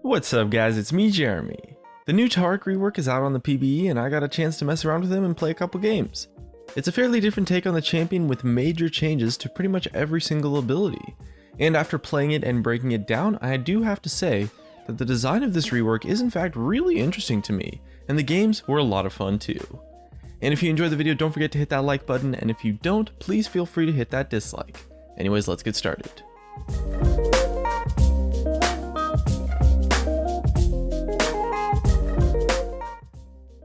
What's up guys, it's me Jeremy. The new Taric rework is out on the PBE and I got a chance to mess around with him and play a couple games. It's a fairly different take on the champion with major changes to pretty much every single ability. And after playing it and breaking it down, I do have to say that the design of this rework is in fact really interesting to me, and the games were a lot of fun too. And if you enjoyed the video, don't forget to hit that like button, and if you don't, please feel free to hit that dislike. Anyways, let's get started.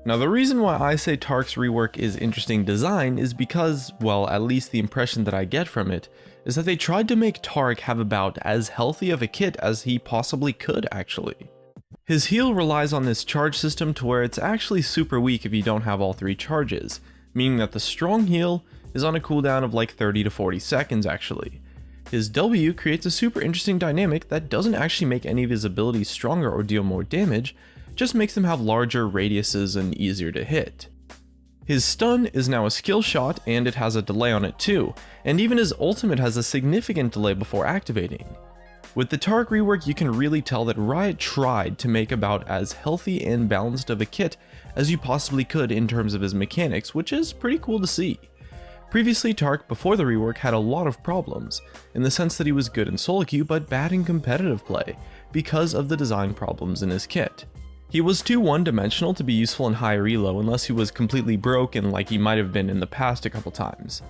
Now the reason why I say Taric's rework is interesting design is because, well, at least the impression that I get from it, is that they tried to make Taric have about as healthy of a kit as he possibly could actually. His heal relies on this charge system to where it's actually super weak if you don't have all three charges, meaning that the strong heal is on a cooldown of like 30 to 40 seconds actually. His W creates a super interesting dynamic that doesn't actually make any of his abilities stronger or deal more damage, just makes them have larger radiuses and easier to hit. His stun is now a skill shot and it has a delay on it too, and even his ultimate has a significant delay before activating. With the Taric rework, you can really tell that Riot tried to make about as healthy and balanced of a kit as you possibly could in terms of his mechanics, which is pretty cool to see. Previously, Taric before the rework had a lot of problems, in the sense that he was good in solo queue but bad in competitive play, because of the design problems in his kit. He was too one-dimensional to be useful in high reload unless he was completely broken like he might have been in the past a couple times.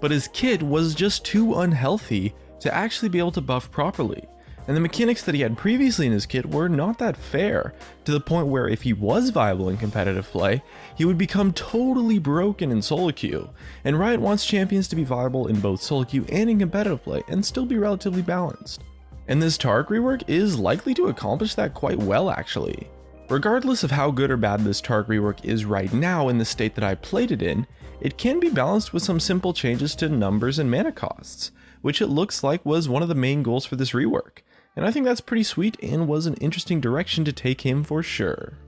But his kit was just too unhealthy to actually be able to buff properly, and the mechanics that he had previously in his kit were not that fair, to the point where if he was viable in competitive play, he would become totally broken in solo queue, and Riot wants champions to be viable in both solo queue and in competitive play and still be relatively balanced. And this Taric rework is likely to accomplish that quite well actually. Regardless of how good or bad this Taric rework is right now in the state that I played it in, it can be balanced with some simple changes to numbers and mana costs, which it looks like was one of the main goals for this rework, and I think that's pretty sweet and was an interesting direction to take him for sure.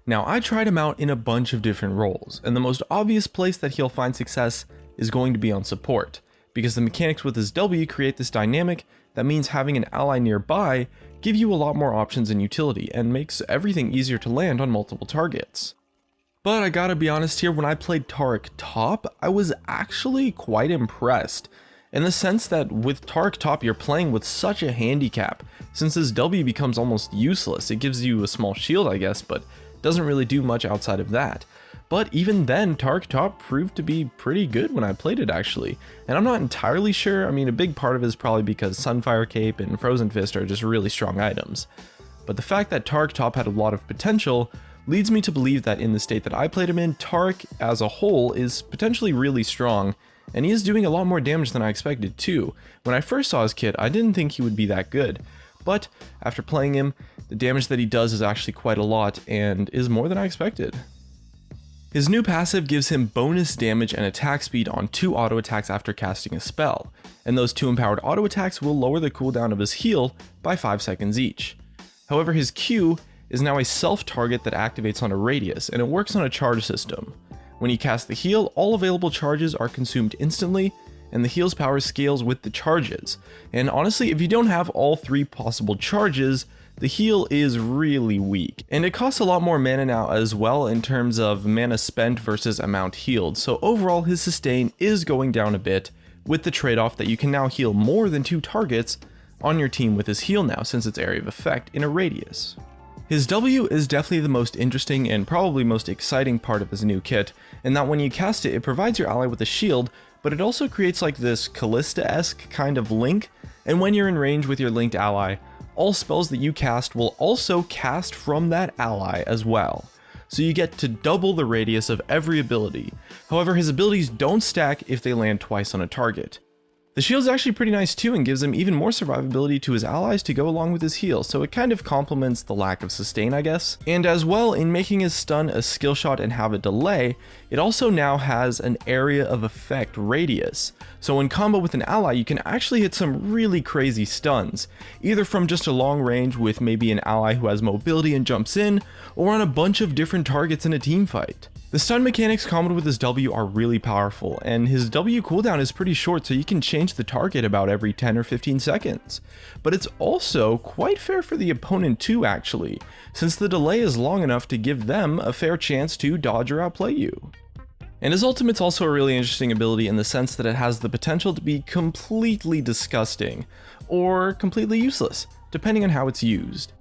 Now I tried him out in a bunch of different roles, and the most obvious place that he'll find success is going to be on support, because the mechanics with his W create this dynamic that means having an ally nearby give you a lot more options in utility and makes everything easier to land on multiple targets. But I gotta be honest here, when I played Taric top, I was actually quite impressed, in the sense that with Taric top you're playing with such a handicap, since his W becomes almost useless. It gives you a small shield I guess, but doesn't really do much outside of that. But even then, Taric top proved to be pretty good when I played it actually, and I'm not entirely sure. I mean, a big part of it is probably because Sunfire Cape and Frozen Fist are just really strong items. But the fact that Taric top had a lot of potential leads me to believe that in the state that I played him in, Taric as a whole is potentially really strong, and he is doing a lot more damage than I expected too. When I first saw his kit, I didn't think he would be that good, but after playing him, the damage that he does is actually quite a lot and is more than I expected. His new passive gives him bonus damage and attack speed on 2 auto attacks after casting a spell, and those 2 empowered auto attacks will lower the cooldown of his heal by 5 seconds each. However, his Q is now a self-target that activates on a radius, and it works on a charge system. When you cast the heal, all available charges are consumed instantly, and the heal's power scales with the charges. And honestly, if you don't have all 3 possible charges, the heal is really weak, and it costs a lot more mana now as well in terms of mana spent versus amount healed, so overall his sustain is going down a bit, with the trade-off that you can now heal more than 2 targets on your team with his heal now, since its area of effect in a radius. His W is definitely the most interesting and probably most exciting part of his new kit, in that when you cast it, it provides your ally with a shield, but it also creates like this Callista-esque kind of link, and when you're in range with your linked ally, all spells that you cast will also cast from that ally as well, so you get to double the radius of every ability. However, his abilities don't stack if they land twice on a target. The shield's actually pretty nice too and gives him even more survivability to his allies to go along with his heal, so it kind of complements the lack of sustain I guess. And as well, in making his stun a skill shot and have a delay, it also now has an area of effect radius. So in combo with an ally, you can actually hit some really crazy stuns, either from just a long range with maybe an ally who has mobility and jumps in, or on a bunch of different targets in a team fight. The stun mechanics comboed with his W are really powerful, and his W cooldown is pretty short, so you can change change the target about every 10 or 15 seconds. But it's also quite fair for the opponent too, actually, since the delay is long enough to give them a fair chance to dodge or outplay you. And his ultimate's also a really interesting ability in the sense that it has the potential to be completely disgusting, or completely useless, depending on how it's used.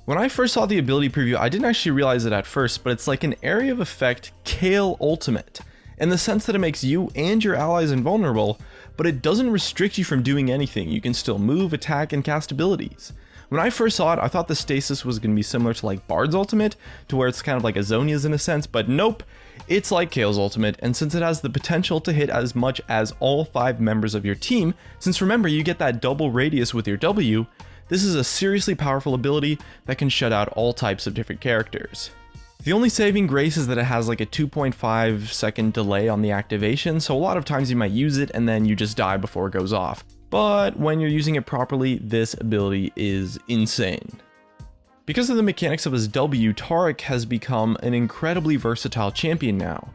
When I first saw the ability preview, I didn't actually realize it at first, but it's like an area of effect Kale ultimate, in the sense that it makes you and your allies invulnerable, but it doesn't restrict you from doing anything. You can still move, attack, and cast abilities. When I first saw it, I thought the stasis was going to be similar to like Bard's ultimate, to where it's kind of like Azonia's in a sense, but nope, it's like Kale's ultimate, and since it has the potential to hit as much as all 5 members of your team, since remember you get that double radius with your W, this is a seriously powerful ability that can shut out all types of different characters. The only saving grace is that it has like a 2.5 second delay on the activation, so a lot of times you might use it and then you just die before it goes off. But when you're using it properly, this ability is insane. Because of the mechanics of his W, Taric has become an incredibly versatile champion now.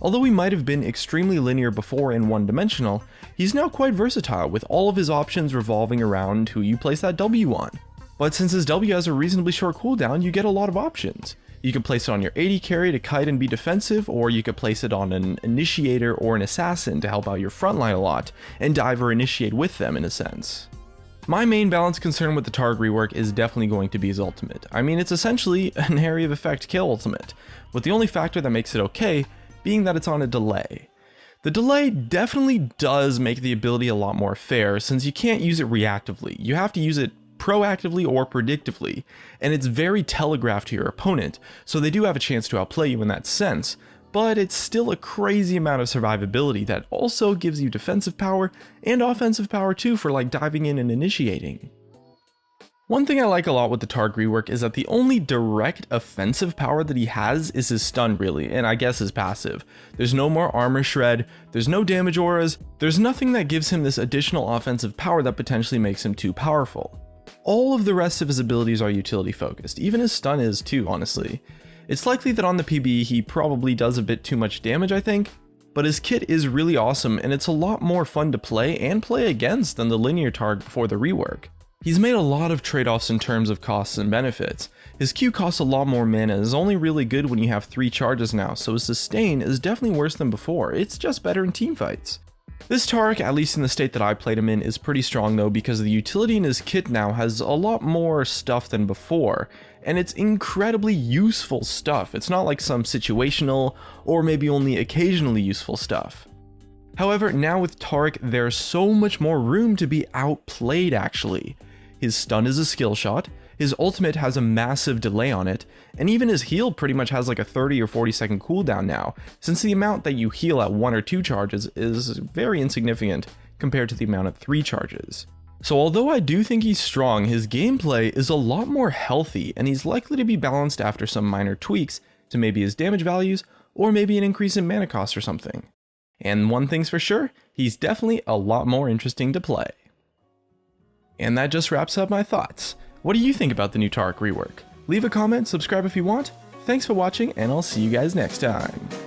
Although he might have been extremely linear before and one-dimensional, he's now quite versatile, with all of his options revolving around who you place that W on. But since his W has a reasonably short cooldown, you get a lot of options. You can place it on your AD carry to kite and be defensive, or you could place it on an initiator or an assassin to help out your frontline a lot, and dive or initiate with them in a sense. My main balance concern with the Taric rework is definitely going to be his ultimate. I mean, it's essentially an area of effect kill ultimate, with the only factor that makes it okay being that it's on a delay. The delay definitely does make the ability a lot more fair, since you can't use it reactively. You have to use it proactively or predictively, and it's very telegraphed to your opponent, so they do have a chance to outplay you in that sense, but it's still a crazy amount of survivability that also gives you defensive power and offensive power too for like diving in and initiating. One thing I like a lot with the Taric rework is that the only direct offensive power that he has is his stun really, and I guess his passive. There's no more armor shred, there's no damage auras, there's nothing that gives him this additional offensive power that potentially makes him too powerful. All of the rest of his abilities are utility focused, even his stun is too, honestly. It's likely that on the PB he probably does a bit too much damage, I think, but his kit is really awesome and it's a lot more fun to play and play against than the linear Taric before the rework. He's made a lot of trade-offs in terms of costs and benefits. His Q costs a lot more mana and is only really good when you have 3 charges now, so his sustain is definitely worse than before. It's just better in teamfights. This Taric, at least in the state that I played him in, is pretty strong though, because the utility in his kit now has a lot more stuff than before, and it's incredibly useful stuff. It's not like some situational or maybe only occasionally useful stuff. However, now with Taric, there's so much more room to be outplayed actually. His stun is a skill shot, his ultimate has a massive delay on it, and even his heal pretty much has like a 30 or 40 second cooldown now, since the amount that you heal at 1 or 2 charges is very insignificant compared to the amount at 3 charges. So although I do think he's strong, his gameplay is a lot more healthy, and he's likely to be balanced after some minor tweaks to maybe his damage values, or maybe an increase in mana cost or something. And one thing's for sure, he's definitely a lot more interesting to play. And that just wraps up my thoughts. What do you think about the new Taric rework? Leave a comment, subscribe if you want. Thanks for watching, and I'll see you guys next time.